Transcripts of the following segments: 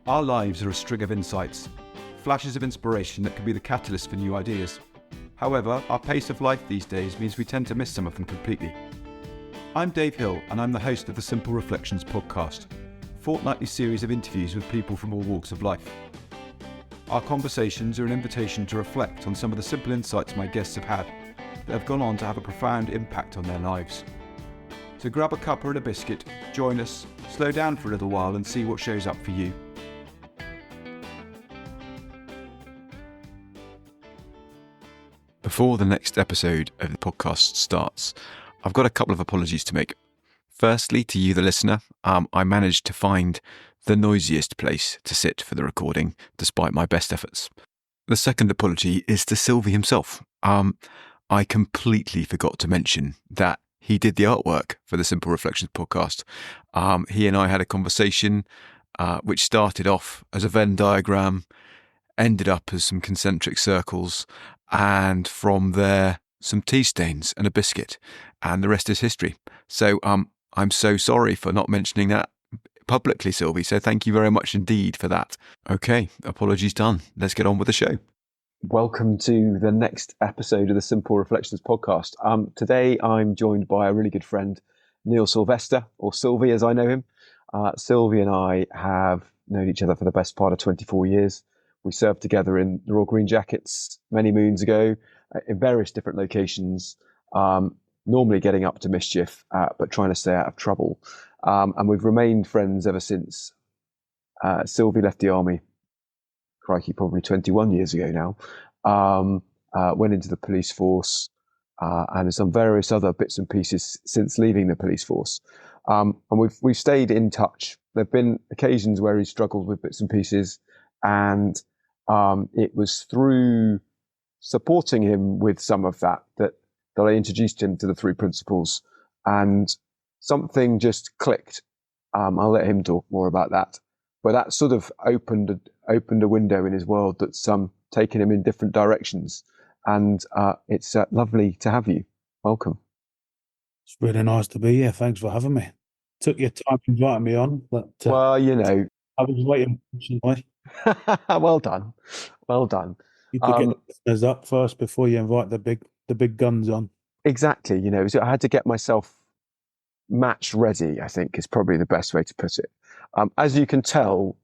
Our lives are a string of insights, flashes of inspiration that can be the catalyst for new ideas. However, our pace of life these days means we tend to miss some of them completely. I'm Dave Hill, and I'm the host of the Simple Reflections podcast, a fortnightly series of interviews with people from all walks of life. Our conversations are an invitation to reflect on some of the simple insights my guests have had that have gone on to have a profound impact on their lives. So grab a cuppa and a biscuit, join us, slow down for a little while and see what shows up for you. Before the next episode of the podcast starts, I've got a couple of apologies to make. Firstly, to you, the listener, I managed to find the noisiest place to sit for the recording, despite my best efforts. The second apology is to Silvie himself. I completely forgot to mention that he did the artwork for the Simple Reflections podcast. He and I had a conversation which started off as a Venn diagram, ended up as some concentric circles, and from there, some tea stains and a biscuit, and the rest is history. So I'm so sorry for not mentioning that publicly, Silvie, so thank you very much indeed for that. Okay, apologies done. Let's get on with the show. Welcome to the next episode of the Simple Reflections podcast. Today I'm joined by a really good friend, Neil Silvester, or Silvie as I know him. Silvie and I have known each other for the best part of 24 years. We served together in the Royal Green Jackets many moons ago in various different locations, normally getting up to mischief, but trying to stay out of trouble. And we've remained friends ever since. Silvie left the army, crikey, probably 21 years ago now, went into the police force and some various other bits and pieces since leaving the police force. And we've stayed in touch. There have been occasions where he struggled with bits and pieces, and it was through supporting him with some of that I introduced him to the three principles, and something just clicked. I'll let him talk more about that, but that sort of opened a window in his world that's taken him in different directions, and it's lovely to have you. Welcome. It's really nice to be here. Thanks for having me. Took your time inviting me on, but well, you know, I was waiting patiently. Well done. You could get the listeners up first before you invite the big guns on. Exactly. You know, so I had to get myself match ready, I think is probably the best way to put it. As you can tell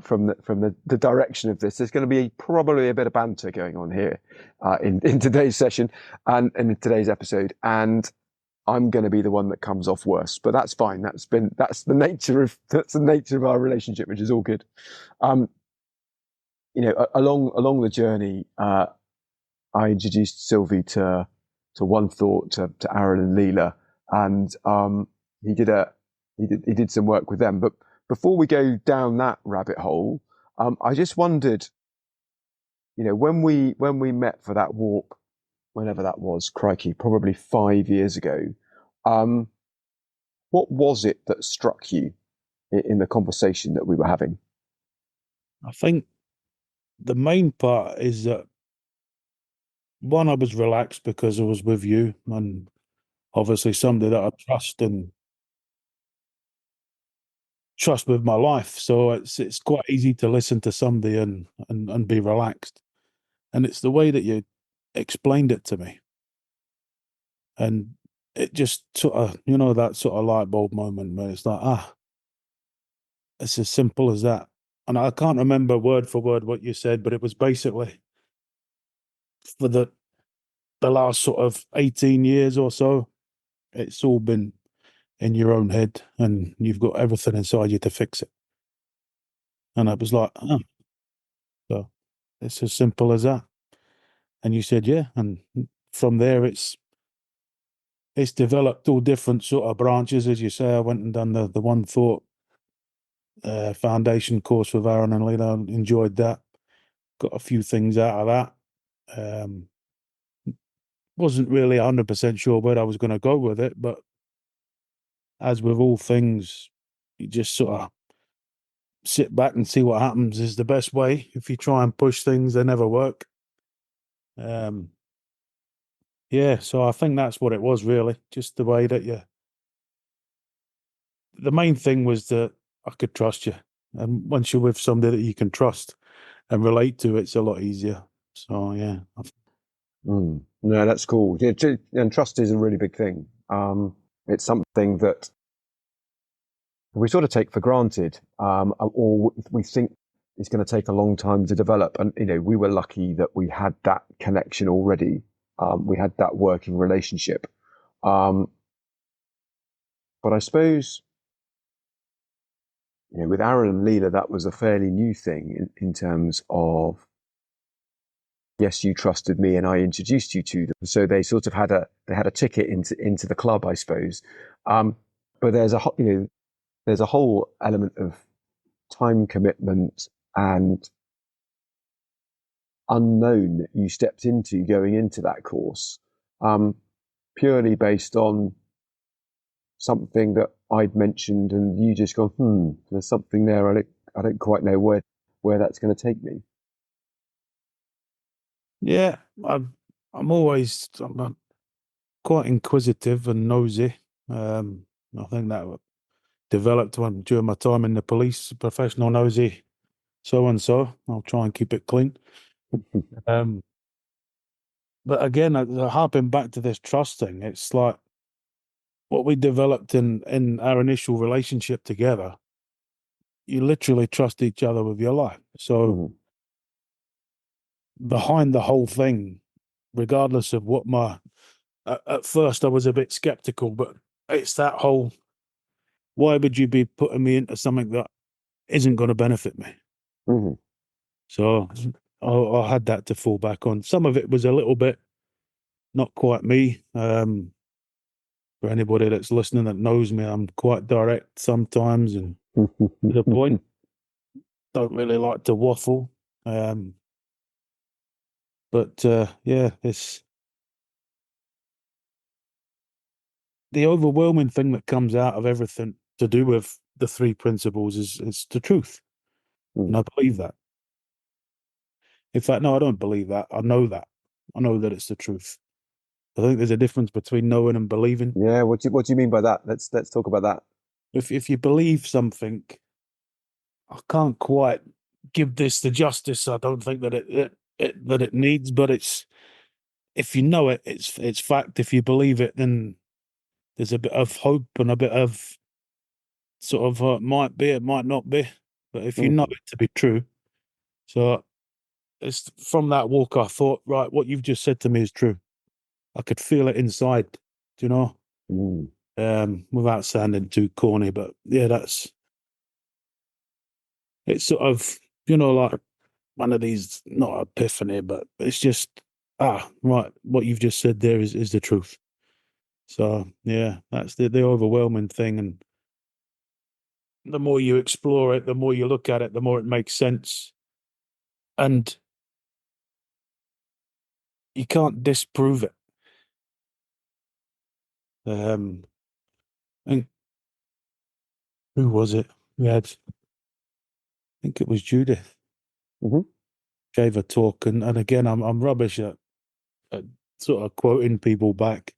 from the direction of this, there's going to be probably a bit of banter going on here in today's session and in today's episode, and I'm going to be the one that comes off worse, but that's fine. That's the nature of our relationship, which is all good. You know, along the journey, I introduced Silvie to One Thought, to Aaron and Leela, and he did some work with them. But before we go down that rabbit hole, I just wondered, you know, when we met for that walk, whenever that was, crikey, probably 5 years ago, what was it that struck you in the conversation that we were having? I think the main part is that, one, I was relaxed because I was with you, and obviously somebody that I trust with my life. So it's quite easy to listen to somebody and be relaxed. And it's the way that you explained it to me. And it just sort of, you know, that sort of light bulb moment where it's like, it's as simple as that. And I can't remember word for word what you said, but it was basically for the last sort of 18 years or so, it's all been in your own head and you've got everything inside you to fix it. And I was like, so it's as simple as that. And you said, yeah. And from there, it's developed all different sort of branches. As you say, I went and done the One Thought foundation course with Aaron and Leela. Enjoyed that. Got a few things out of that. Wasn't really 100% sure where I was going to go with it, but as with all things, you just sort of sit back and see what happens is the best way. If you try and push things, they never work. Yeah, so I think that's what it was really. Just the way that the main thing was that I could trust you. And once you're with somebody that you can trust and relate to, it's a lot easier. So yeah. No, that's cool. Yeah, and trust is a really big thing. It's something that we sort of take for granted, or we think it's going to take a long time to develop. And we were lucky that we had that connection already. We had that working relationship. But I suppose, with Aaron and Leela, that was a fairly new thing in terms of, yes, you trusted me and I introduced you to them. So they sort of had a ticket into the club, I suppose. But there's a whole element of time commitment and unknown that you stepped into going into that course, purely based on something that I'd mentioned, and you just gone, there's something there. I don't quite know where that's going to take me. Yeah, I'm quite inquisitive and nosy. I think that developed during my time in the police, professional nosy, so and so. I'll try and keep it clean. But again, harping back to this trust thing, it's like what we developed in our initial relationship together. You literally trust each other with your life. So behind the whole thing, regardless of what at first I was a bit skeptical, but it's that whole, why would you be putting me into something that isn't going to benefit me? So I had that to fall back on. Some of it was a little bit not quite me. For anybody that's listening that knows me, I'm quite direct sometimes and to the point. Don't really like to waffle. But yeah, it's the overwhelming thing that comes out of everything to do with the three principles is the truth. And I believe that. In fact, no, I don't believe that. I know that. I know that it's the truth. I think there's a difference between knowing and believing. Yeah, what do you mean by that? Let's talk about that. If you believe something, I can't quite give this the justice I don't think that it needs, but it's, if you know it, it's fact. If you believe it, then there's a bit of hope and a bit of sort of it might be, it might not be, but if you know it to be true, so it's from that walk I thought, right, what you've just said to me is true. I could feel it inside, do you know? Without sounding too corny, but yeah, it's sort of, like one of these, not epiphany, but it's just, right, what you've just said there is the truth. So yeah, that's the overwhelming thing. And the more you explore it, the more you look at it, the more it makes sense. And you can't disprove it. And who was it? I think it was Judith. Gave a talk, and again, I'm rubbish at sort of quoting people back.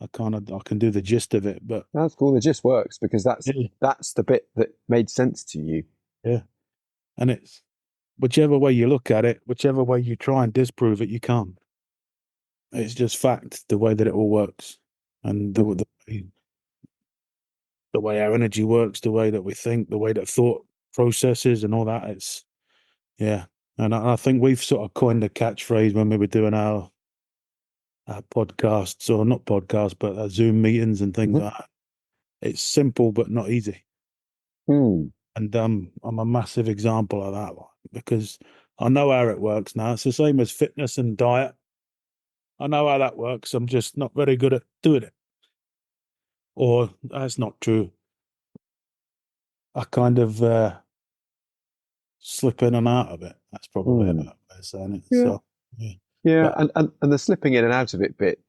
I can do the gist of it, but that's cool. The gist works because that's the bit that made sense to you. Yeah, and it's whichever way you look at it, whichever way you try and disprove it, you can't. It's just fact, the way that it all works, and the way our energy works, the way that we think, the way that thought processes, and all that. It's and I think we've sort of coined a catchphrase when we were doing our podcasts, or not podcasts, but Zoom meetings and things like that. It's simple but not easy. And I'm a massive example of that, because I know how it works now. It's the same as fitness and diet. I know how that works. I'm just not very good at doing it. Or that's not true. I kind of slip in and out of it. That's probably a better way of saying it. Yeah. So, yeah. And the slipping in and out of it bit,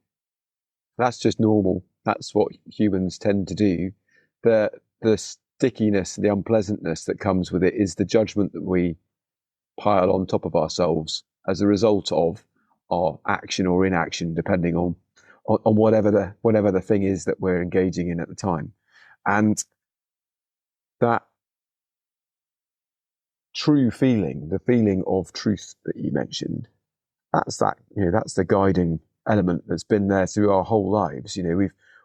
that's just normal. That's what humans tend to do. The stickiness, the unpleasantness that comes with it is the judgment that we pile on top of ourselves as a result of our action or inaction, depending on whatever the thing is that we're engaging in at the time. And that true feeling, the feeling of truth that you mentioned, that's the guiding element that's been there through our whole lives.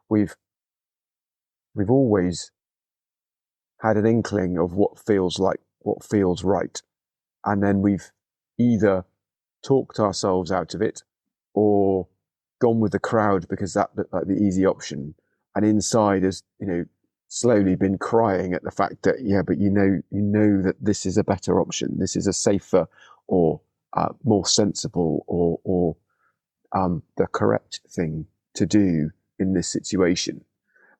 We've always had an inkling of what feels right, and then we've either talked ourselves out of it or gone with the crowd because that looked like the easy option, and inside has slowly been crying at the fact that but that this is a better option, this is a safer or more sensible or the correct thing to do in this situation.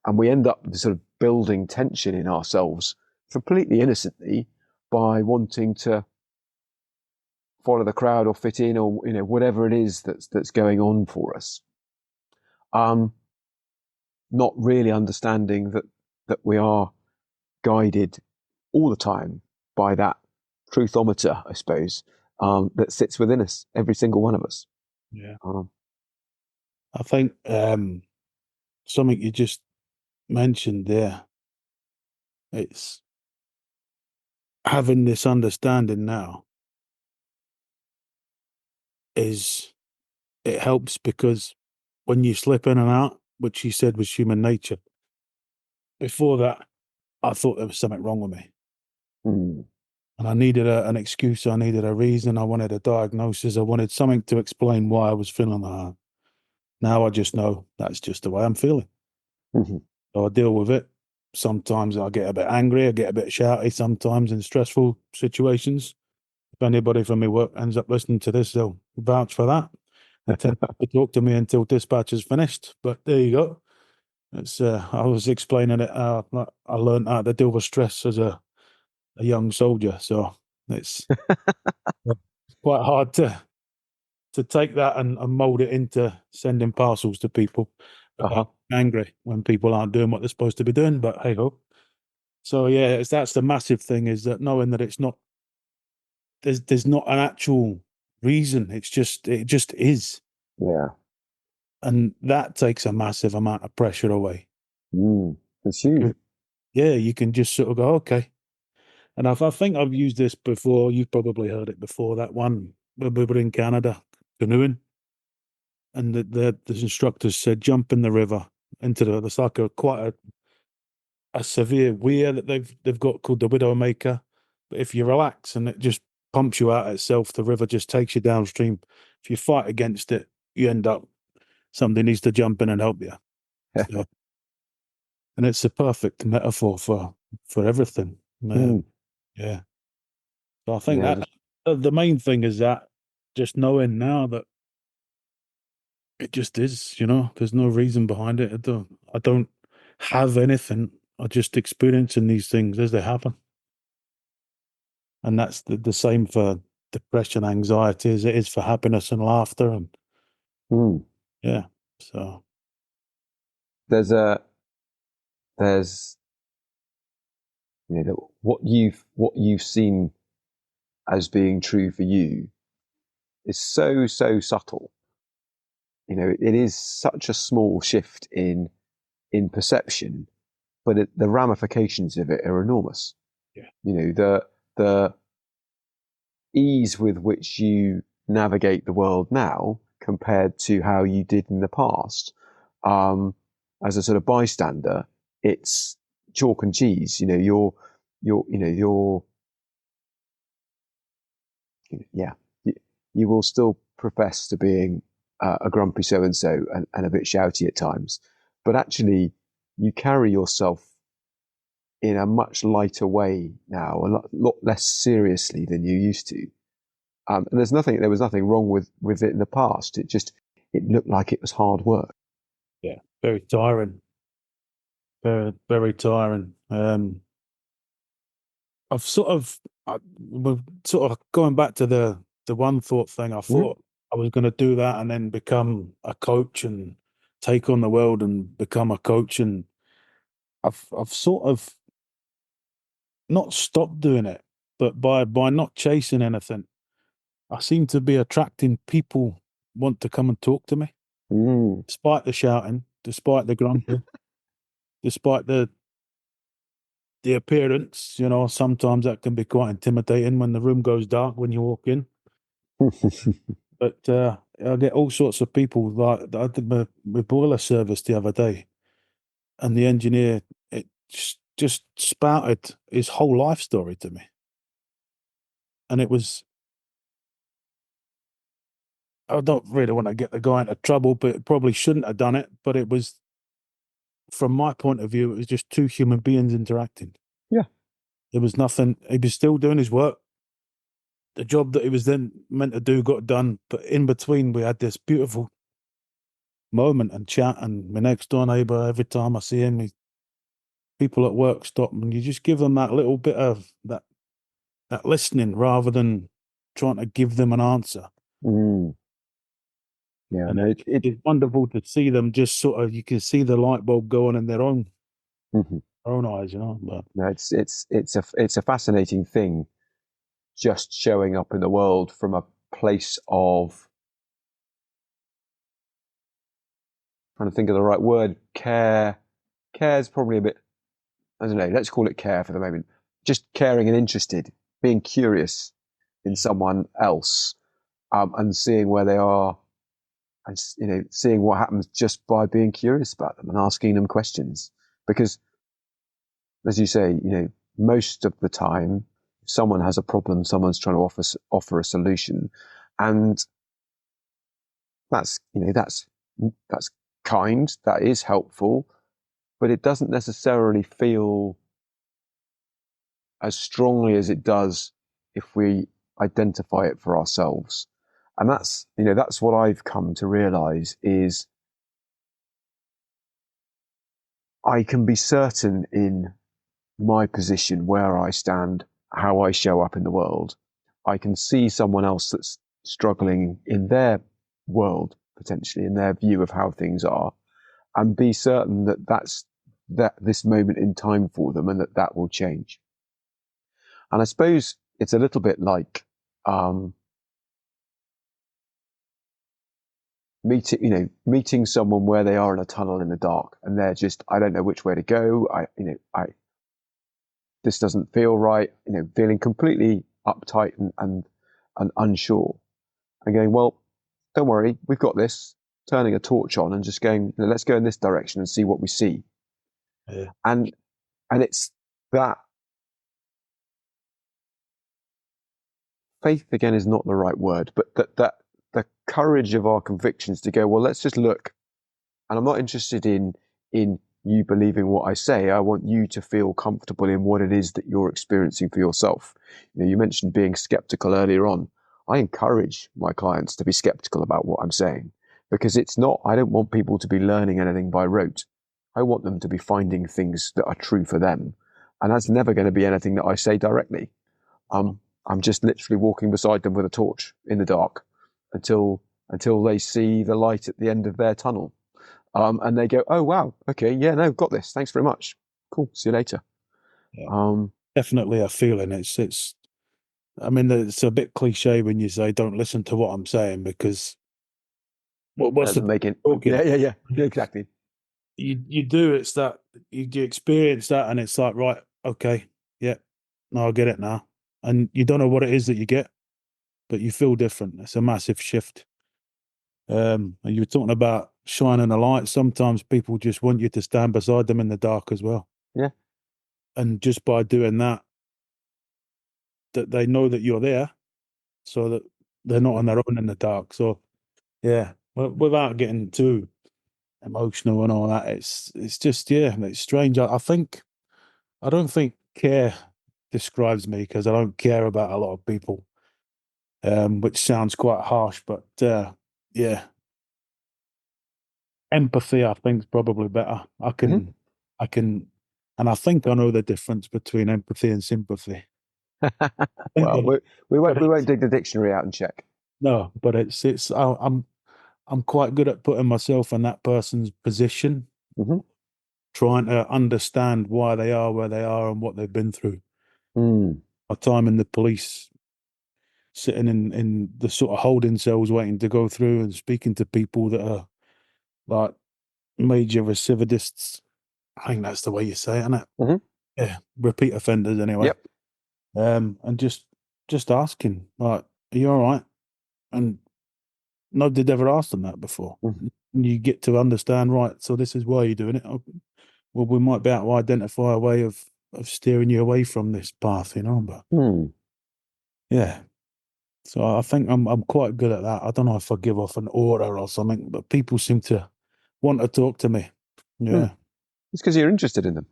And we end up sort of building tension in ourselves completely innocently by wanting to follow the crowd or fit in, or whatever it is that's going on for us. Not really understanding that we are guided all the time by that truthometer, I suppose, that sits within us, every single one of us. Yeah. I think something you just mentioned there, it's having this understanding now it helps, because when you slip in and out, which you said was human nature, before that, I thought there was something wrong with me. Mm. And I needed an excuse. I needed a reason. I wanted a diagnosis. I wanted something to explain why I was feeling that. Now I just know that's just the way I'm feeling. Mm-hmm. So I deal with it. Sometimes I get a bit angry. I get a bit shouty sometimes in stressful situations. If anybody from my work ends up listening to this, they'll vouch for that. They tend to talk to me until dispatch is finished. But there you go. It's I was explaining it. I learned how to deal with stress as a young soldier. So it's quite hard to take that and mold it into sending parcels to people. Angry when people aren't doing what they're supposed to be doing, but hey ho. So yeah, that's the massive thing, is that knowing that it's not, there's not an actual reason. It just is. Yeah. And that takes a massive amount of pressure away. It's huge. Yeah, you can just sort of go, okay. And I think I've used this before. You've probably heard it before. That one when we were in Canada canoeing, and the instructors said jump in the river into there's like quite a severe weir that they've got called the Widowmaker. But if you relax and it just pumps you out itself, the river just takes you downstream. If you fight against it, you end up, somebody needs to jump in and help you. So, and it's a perfect metaphor for everything. Yeah. So I think that the main thing is that just knowing now that it just is, there's no reason behind it. I don't have anything. I'm just experiencing these things as they happen. And that's the same for depression, anxiety, as it is for happiness and laughter. And yeah, so there's what you've seen as being true for you is so subtle. It is such a small shift in perception, but the ramifications of it are enormous. Yeah. The ease with which you navigate the world now compared to how you did in the past, as a sort of bystander, it's chalk and cheese. You will still profess to being a grumpy so-and-so and a bit shouty at times, but actually you carry yourself in a much lighter way now, a lot less seriously than you used to. And there was nothing wrong with it in the past. It looked like it was hard work. Yeah, very tiring. Very, very tiring. We're sort of going back to the one thought thing. I thought I was going to do that and then become a coach and take on the world and become a coach. And I've sort of not stopped doing it, but by not chasing anything, I seem to be attracting people want to come and talk to me, despite the shouting, despite the grumping, despite the the appearance, sometimes that can be quite intimidating when the room goes dark when you walk in. But I get all sorts of people. Like I did my boiler service the other day, and the engineer just spouted his whole life story to me, and it was. I don't really want to get the guy into trouble, but probably shouldn't have done it. But it was, from my point of view, it was just two human beings interacting. Yeah. There was nothing. He was still doing his work. The job that he was then meant to do got done, but in between we had this beautiful moment and chat. And my next door neighbour, every time I see him, people at work stop, and you just give them that little bit of that listening rather than trying to give them an answer. Mm. Yeah, and no, it's wonderful to see them just sort of, you can see the light bulb going in their own eyes, But no, it's a fascinating thing, just showing up in the world from a place of, trying to think of the right word, care. Care is probably a bit, I don't know, let's call it care for the moment. Just caring and interested, being curious in someone else, and seeing where they are, and seeing what happens just by being curious about them and asking them questions. Because, as you say, most of the time, if someone has a problem, someone's trying to offer a solution, and that's kind, that is helpful, but it doesn't necessarily feel as strongly as it does if we identify it for ourselves. And that's what I've come to realize is I can be certain in my position, where I stand, how I show up in the world. I can see someone else that's struggling in their world, potentially in their view of how things are, and be certain that this moment in time for them, and that will change. And I suppose it's a little bit like meeting someone where they are in a tunnel in the dark, and they're just, I don't know which way to go. This doesn't feel right. Feeling completely uptight and unsure, and going, well, don't worry, we've got this. Turning a torch on and just going, let's go in this direction and see what we see. Yeah. And it's that faith, again, is not the right word, but that the courage of our convictions to go, well, let's just look. And I'm not interested in you believing what I say. I want you to feel comfortable in what it is that you're experiencing for yourself. You mentioned being skeptical earlier on. I encourage my clients to be skeptical about what I'm saying, because I don't want people to be learning anything by rote. I want them to be finding things that are true for them. And that's never going to be anything that I say directly. I'm just literally walking beside them with a torch in the dark until they see the light at the end of their tunnel. And they go, oh, wow, okay, yeah, no, got this. Thanks very much. Cool, see you later. Yeah. Definitely a feeling. It's a bit cliche when you say don't listen to what I'm saying, because what's the making talking? Yeah, exactly. You do, it's that you experience that, and it's like, right, okay, yeah, no, I get it now. And you don't know what it is that you get, but you feel different. It's a massive shift. And you were talking about shining a light. Sometimes people just want you to stand beside them in the dark as well. Yeah. And just by doing that they know that you're there, so that they're not on their own in the dark. So, yeah, without getting too emotional and all that, it's just, yeah, it's strange. I don't think care describes me, because I don't care about a lot of people, which sounds quite harsh, but yeah, empathy, I think, is probably better. I can, and I think I know the difference between empathy and sympathy. Well, we won't dig the dictionary out and check. No, but I'm quite good at putting myself in that person's position, trying to understand why they are where they are and what they've been through. My time in the police, sitting in the sort of holding cells, waiting to go through and speaking to people that are like major recidivists. I think that's the way you say it, isn't it? Yeah, repeat offenders anyway. Yep. And just asking, like, are you all right? And nobody'd ever asked them that before. Mm. And you get to understand, right, so this is why you're doing it. Oh, well, we might be able to identify a way of steering you away from this path, but Mm. yeah. So I think I'm quite good at that. I don't know if I give off an order or something, but people seem to want to talk to me. Yeah, It's because you're interested in them.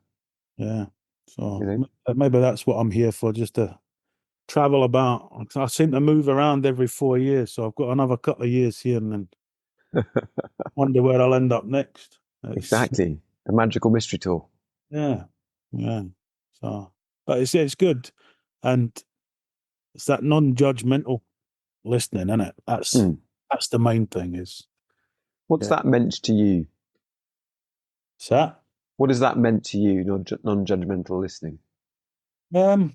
yeah. So You know? maybe that's what I'm here for, just to travel about. I seem to move around every 4 years, so I've got another couple of years here, and then wonder where I'll end up next. Exactly. The magical mystery tour. Yeah, yeah. So, but it's good, and it's that non-judgmental listening, isn't it? That's the main thing. What's that meant to you? So, What has that meant to you, non-judgmental listening? I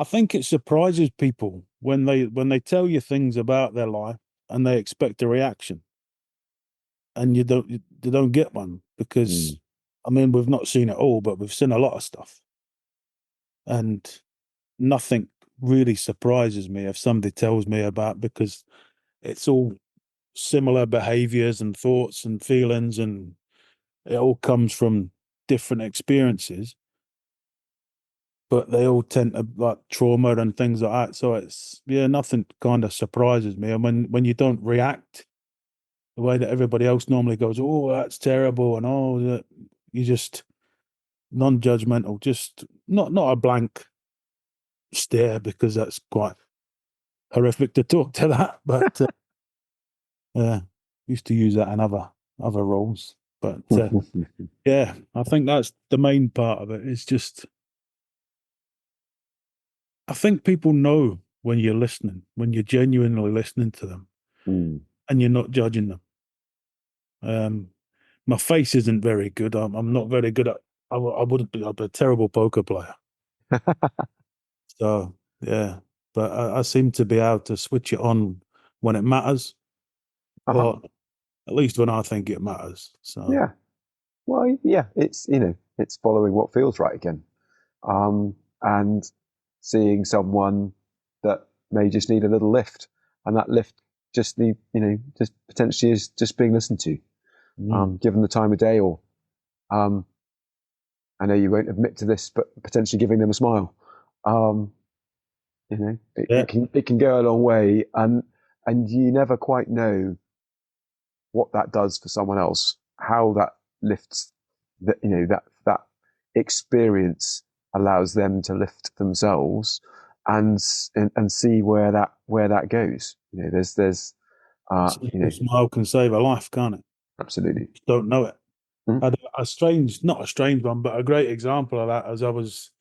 think it surprises people when they tell you things about their life and they expect a reaction, and they don't get one because, I mean, we've not seen it all, but we've seen a lot of stuff, and nothing really surprises me if somebody tells me about, because it's all similar behaviors and thoughts and feelings, and it all comes from different experiences, but they all tend to, like, trauma and things like that. So it's, yeah, nothing kind of surprises me. And when you don't react the way that everybody else normally goes, oh, that's terrible, and you just non-judgmental, just not a blank stare, because that's quite horrific to talk to that. But yeah, used to use that in other roles. But yeah, I think that's the main part of it. It's just, I think people know when you're listening, when you're genuinely listening to them, and you're not judging them. My face isn't very good. I'm not very good at. I wouldn't be. I'm a terrible poker player. So yeah, but I seem to be able to switch it on when it matters, or at least when I think it matters. So Yeah. Well, yeah, it's following what feels right again. And seeing someone that may just need a little lift, and that lift just just potentially is just being listened to, given the time of day, or I know you won't admit to this, but potentially giving them a smile. It can go a long way, and you never quite know what that does for someone else, how that lifts that experience allows them to lift themselves, and see where that goes. There's a smile can save a life, can't it? Absolutely. You don't know it. Not a strange one, but a great example of that, as I was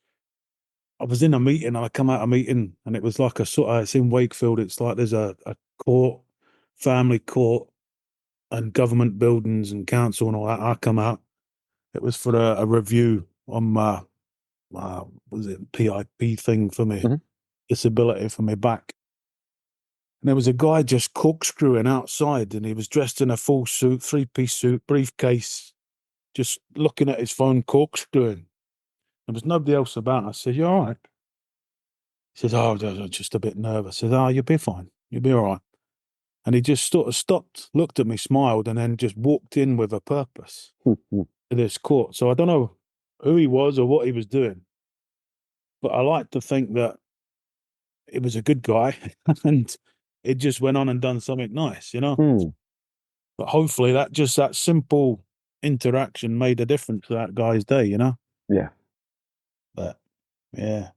in a meeting, and I come out of a meeting, and it was like it's in Wakefield. It's like there's a court, family court, and government buildings and council and all that. I come out. It was for a review on my was it PIP thing for me, disability for my back. And there was a guy just corkscrewing outside, and he was dressed in a full suit, 3-piece suit, briefcase, just looking at his phone, corkscrewing. There was nobody else about. I said, "You all right?" He says, "Oh, I'm just a bit nervous." I said, "Oh, you'll be fine. You'll be all right." And he just sort of stopped, looked at me, smiled, and then just walked in with a purpose to this court. So I don't know who he was or what he was doing, but I like to think that he was a good guy and it just went on and done something nice, But hopefully that simple interaction made a difference to that guy's day, Yeah. But yeah.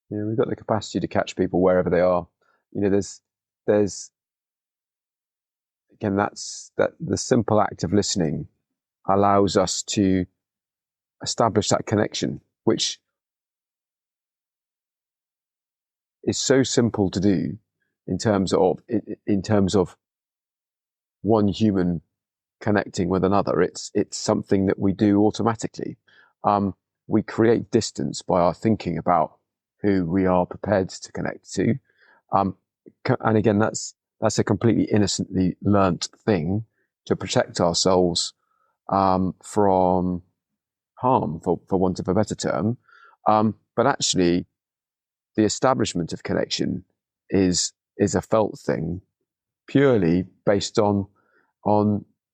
Yeah, we've got the capacity to catch people wherever they are. There's again, that's the simple act of listening allows us to establish that connection, which is so simple to do in terms of one human connecting with another. It's something that we do automatically. We create distance by our thinking about who we are prepared to connect to, and again, that's a completely innocently learnt thing to protect ourselves from harm, for want of a better term. But actually, the establishment of connection is a felt thing, purely based on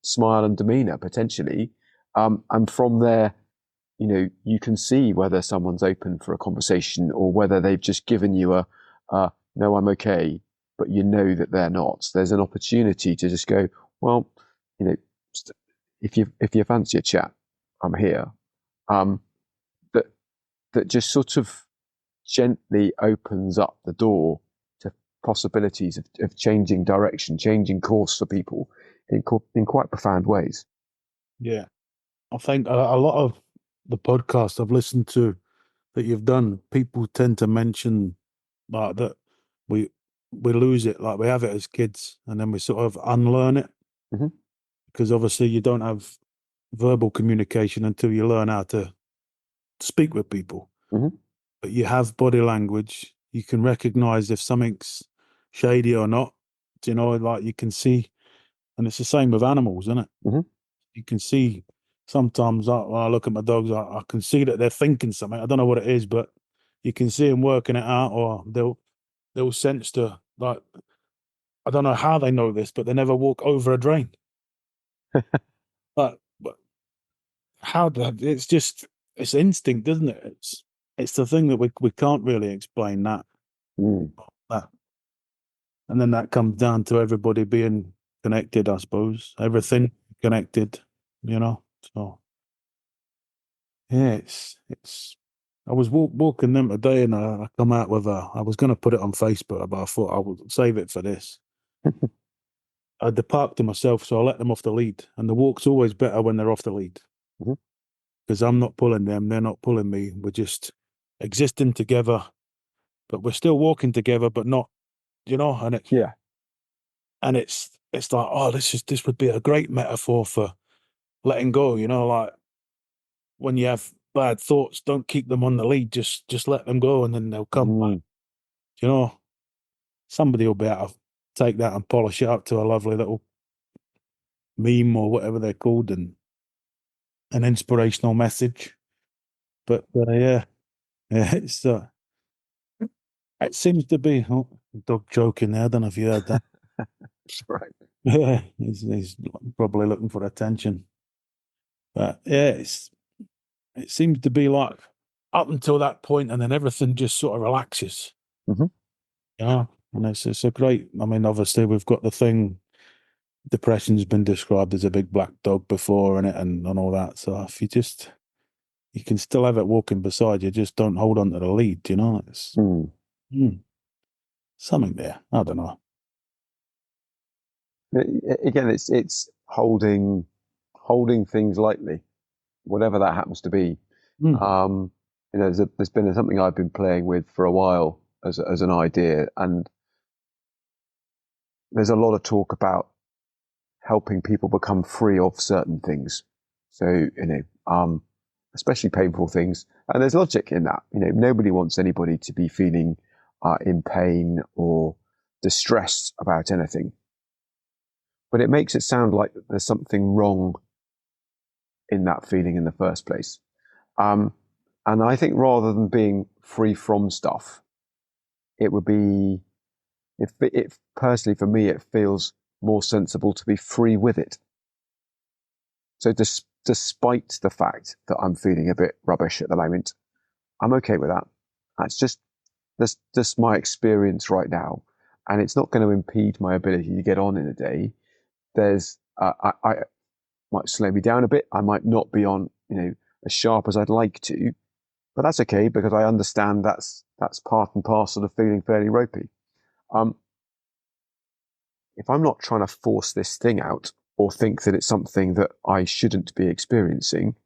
smile and demeanour, potentially, and from there, you can see whether someone's open for a conversation or whether they've just given you a no, I'm okay, but you know that they're not. There's an opportunity to just go, well, if you fancy a chat, I'm here. That just sort of gently opens up the door to possibilities of changing direction, changing course for people in quite profound ways. Yeah. I think a lot of the podcasts I've listened to that you've done, people tend to mention like that we lose it, like we have it as kids and then we sort of unlearn it, because obviously you don't have verbal communication until you learn how to speak with people. But you have body language. You can recognize if something's shady or not. Like you can see, and it's the same with animals, isn't it? You can see sometimes. When I look at my dogs, I can see that they're thinking something. I don't know what it is, but you can see them working it out, or they'll sense to, like, I don't know how they know this, but they never walk over a drain. but how it's just, it's instinct, isn't it? It's the thing that we can't really explain that. That, and then that comes down to everybody being connected, I suppose. Everything connected, So yeah, it's. I was walking them today, and I come out with I was going to put it on Facebook, but I thought I would save it for this. I had the park to myself, so I let them off the lead. And the walk's always better when they're off the lead, because I'm not pulling them, they're not pulling me. We're just existing together, but we're still walking together, but not, And it's like, oh, this would be a great metaphor for letting go. Like when you have bad thoughts, don't keep them on the lead. Just let them go, and then they'll come back. Somebody will be able to take that and polish it up to a lovely little meme or whatever they're called, and an inspirational message. But yeah, it's it seems to be dog joking there. I don't know if you heard that. Right. Yeah, he's probably looking for attention. But yeah, it seems to be like up until that point, and then everything just sort of relaxes. And it's a great. I mean, obviously we've got the thing. Depression's been described as a big black dog before, and all that. So if you can still have it walking beside you, just don't hold on to the lead. It's something there. I don't know. Again, it's holding things lightly, whatever that happens to be. There's been something I've been playing with for a while as an idea, and there's a lot of talk about helping people become free of certain things. So, especially painful things. And there's logic in that. Nobody wants anybody to be feeling in pain or distressed about anything. But it makes it sound like there's something wrong in that feeling in the first place. And I think rather than being free from stuff, it would be, if personally for me, it feels more sensible to be free with it. So despite the fact that I'm feeling a bit rubbish at the moment, I'm okay with that. That's just my experience right now. And it's not going to impede my ability to get on in a day. I might slow me down a bit. I might not be on, as sharp as I'd like to, but that's okay because I understand that's part and parcel of feeling fairly ropey. If I'm not trying to force this thing out or think that it's something that I shouldn't be experiencing,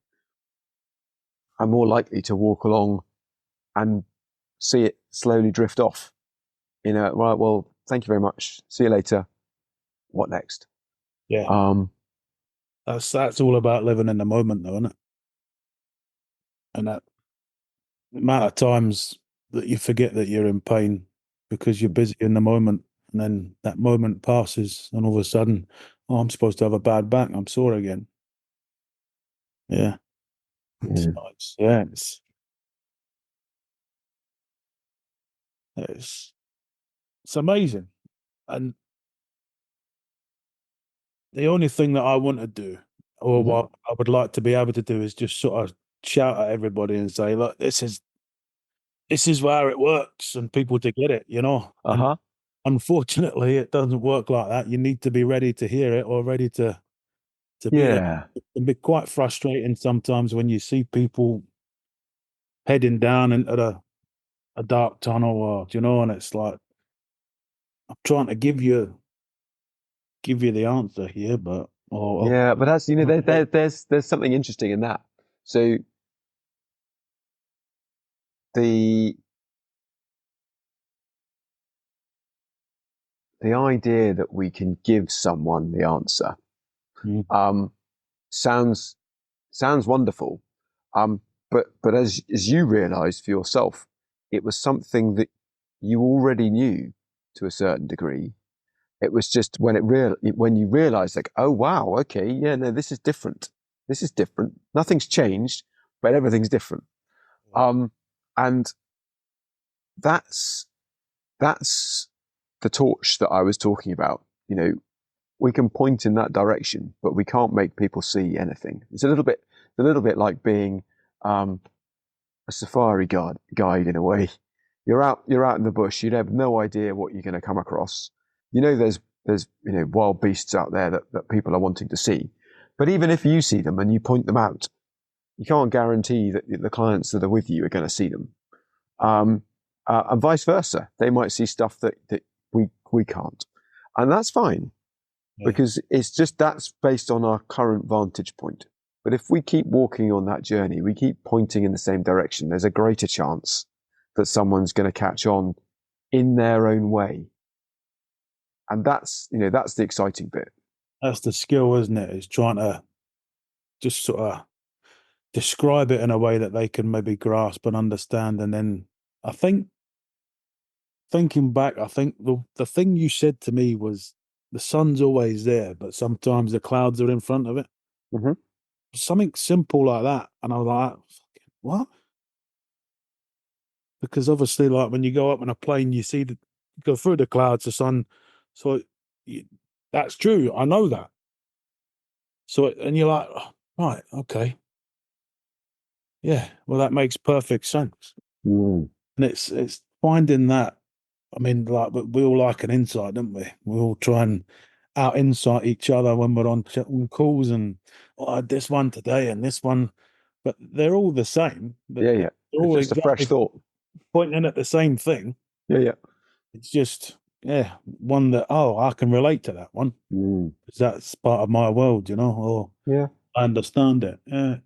I'm more likely to walk along and see it slowly drift off. Right, well, thank you very much. See you later. What next? Yeah. That's all about living in the moment, though, isn't it? And that amount of times that you forget that you're in pain because you're busy in the moment, and then that moment passes, and all of a sudden, oh, I'm supposed to have a bad back. I'm sore again. Yeah. It's Yeah. nice. Yeah, it's amazing. And the only thing that I want to do, or Mhm. what I would like to be able to do, is just sort of shout at everybody and say, look, this is where it works, and people to get it, And Uh-huh. unfortunately, it doesn't work like that. You need to be ready to hear it, or ready to be there. Yeah. It can be quite frustrating sometimes when you see people heading down into a dark tunnel, or and it's like, I'm trying to give you the answer here, but Yeah, but that's, there's something interesting in that. So the the idea that we can give someone the answer Mm. um, sounds wonderful, but as you realised for yourself, it was something that you already knew to a certain degree. It was just when you realised, like, oh wow, okay, yeah, no, this is different. This is different. Nothing's changed, but everything's different. And that's that's the torch that I was talking about. We can point in that direction, but we can't make people see anything. It's a little bit like being a safari guide in a way. You're out in the bush. You have no idea what you're going to come across. There's wild beasts out there that people are wanting to see, but even if you see them and you point them out, you can't guarantee that the clients that are with you are going to see them. And vice versa. They might see stuff that we can't, and that's fine. Yeah. Because it's just that's based on our current vantage point. But if we keep walking on that journey, we keep pointing in the same direction, there's a greater chance that someone's going to catch on in their own way. And that's the exciting bit. That's the skill, isn't it? It's trying to just sort of describe it in a way that they can maybe grasp and understand. And then I think, thinking back, I think the thing you said to me was, the sun's always there, but sometimes the clouds are in front of it. Mm-hmm. Something simple like that. And I was like, what? Because obviously, like, when you go up in a plane, you see go through the clouds, the sun. So that's true. I know that. So, and you're like, oh, right, okay. Yeah, well, that makes perfect sense. Mm. And it's finding that. I mean, like, we all like an insight, don't we? We all try and out insight each other when we're on calls, and I had this one today and this one, but they're all the same. Yeah. They're It's all just a fresh exactly thought. pointing at the same thing. Yeah. It's just, one that, I can relate to that one, Mm. because that's part of my world, or Yeah. I understand it. Yeah.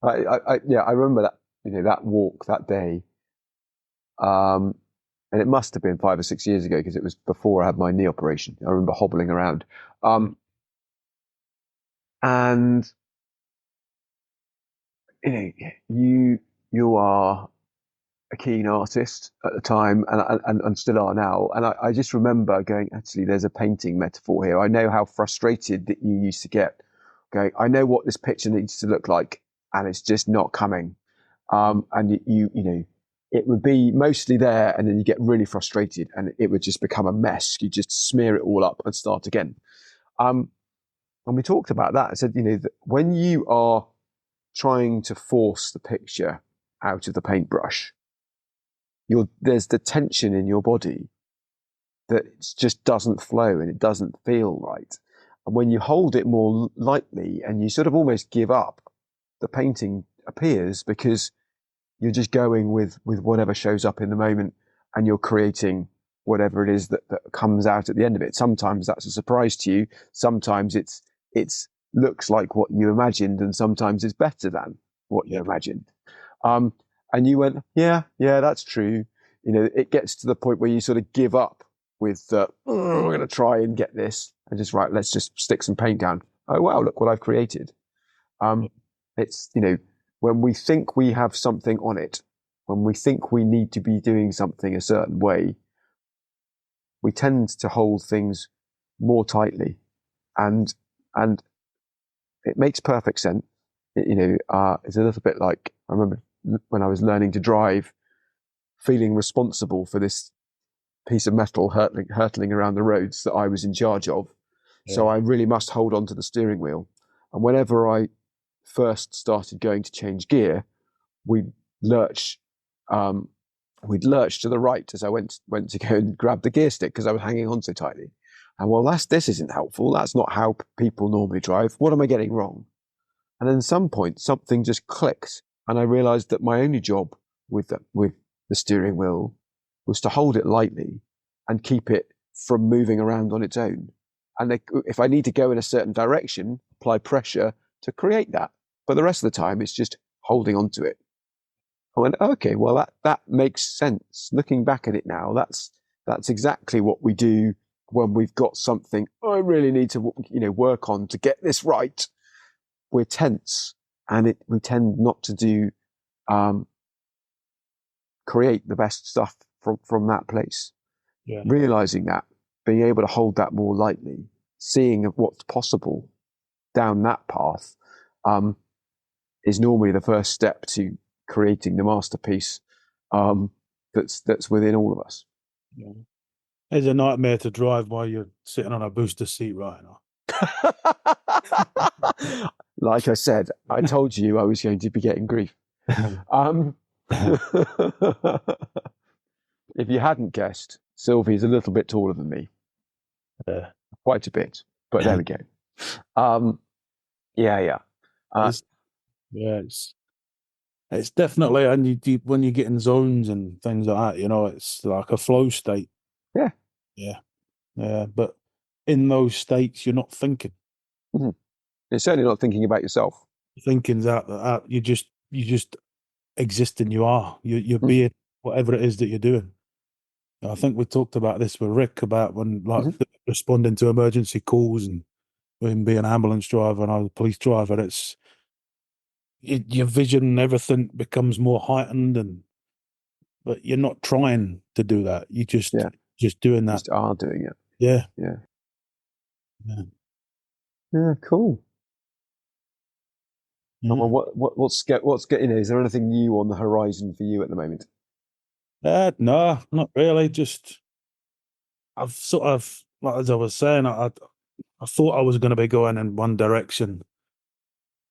I remember that, that walk that day. And it must have been 5 or 6 years ago because it was before I had my knee operation. I remember hobbling around. And you are a keen artist at the time, and still are now. And I just remember going, actually, there's a painting metaphor here. I know how frustrated that you used to get. Going, I know what this picture needs to look like, and it's just not coming. And it would be mostly there, and then you get really frustrated, and it would just become a mess. You just smear it all up and start again. And we talked about that. I said, that when you are trying to force the picture out of the paintbrush, there's the tension in your body that just doesn't flow and it doesn't feel right. And when you hold it more lightly and you sort of almost give up, the painting appears because you're just going with whatever shows up in the moment, and you're creating whatever it is that comes out at the end of it. Sometimes that's a surprise to you. Sometimes it's looks like what you imagined, and sometimes it's better than what you imagined. And you went, yeah, that's true. It gets to the point where you sort of give up with, we're going to try and get this, and just, right, let's just stick some paint down. Oh, wow, look what I've created. It's, when we think we have something on it, when we think we need to be doing something a certain way, we tend to hold things more tightly, and it makes perfect sense. it's a little bit like, I remember when I was learning to drive, feeling responsible for this piece of metal hurtling around the roads that I was in charge of. Yeah. So I really must hold on to the steering wheel. And whenever I first started going to change gear, we'd lurch to the right as I went to go and grab the gear stick because I was hanging on so tightly. And this isn't helpful. That's not how people normally drive. What am I getting wrong? And then at some point, something just clicked, and I realized that my only job with the steering wheel was to hold it lightly and keep it from moving around on its own. And if I need to go in a certain direction, apply pressure to create that. But the rest of the time, it's just holding on to it. I went, okay, well, that makes sense. Looking back at it now, that's exactly what we do when we've got something I really need to work on to get this right. We're tense, and we tend not to do create the best stuff from that place. Yeah. Realizing that, being able to hold that more lightly, seeing what's possible down that path, is normally the first step to creating the masterpiece that's within all of us. Yeah. It's a nightmare to drive while you're sitting on a booster seat right now. Like I said, I told you I was going to be getting grief. If you hadn't guessed, Silvie is a little bit taller than me. Quite a bit, but there we go. Yeah. It's definitely, and when you get in zones and things like that, it's like a flow state. Yeah. But in those states, you're not thinking. Mm-hmm. You're certainly not thinking about yourself. Thinking's out. You just exist, and you are. You're being whatever it is that you're doing. I think we talked about this with Rick about when responding to emergency calls and him being an ambulance driver and I was a police driver. Your vision and everything becomes more heightened, but you're not trying to do that. You just doing that. Just are doing it. Yeah. Yeah, cool. Yeah. Well, what's getting? Is there anything new on the horizon for you at the moment? No, not really. Just I've sort of, like as I was saying, I thought I was going to be going in one direction,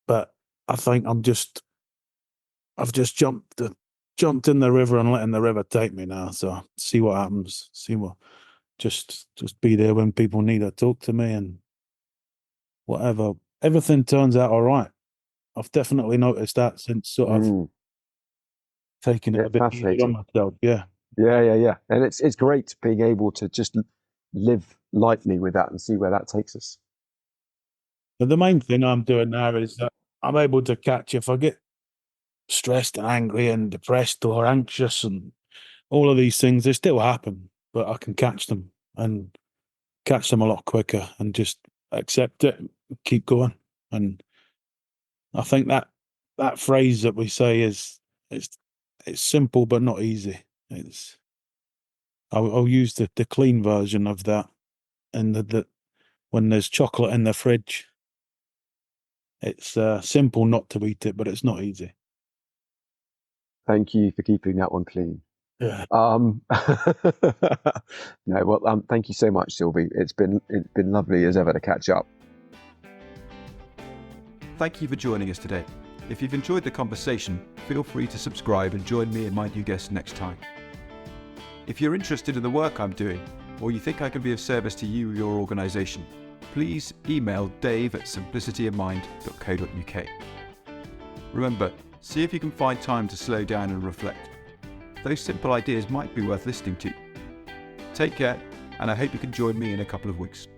but I think I've just jumped in the river and letting the river take me now. So see what happens. Just be there when people need to talk to me and whatever. Everything turns out all right. I've definitely noticed that since sort of taking it a bit easier on myself. Yeah. And it's great being able to just live lightly with that and see where that takes us. But the main thing I'm doing now is that I'm able to catch if I get stressed and angry and depressed or anxious and all of these things, they still happen, but I can catch them and catch them a lot quicker and just accept it, keep going. And I think that phrase that we say it's simple but not easy. I'll use the clean version of that, and that when there's chocolate in the fridge, it's simple not to eat it, but it's not easy. Thank you for keeping that one clean. Yeah. Thank you so much, Silvie. It's been lovely as ever to catch up. Thank you for joining us today. If you've enjoyed the conversation, feel free to subscribe and join me and my new guest next time. If you're interested in the work I'm doing, or you think I can be of service to you or your organisation, please email dave@simplicityofmind.co.uk. Remember, see if you can find time to slow down and reflect. Those simple ideas might be worth listening to. Take care, and I hope you can join me in a couple of weeks.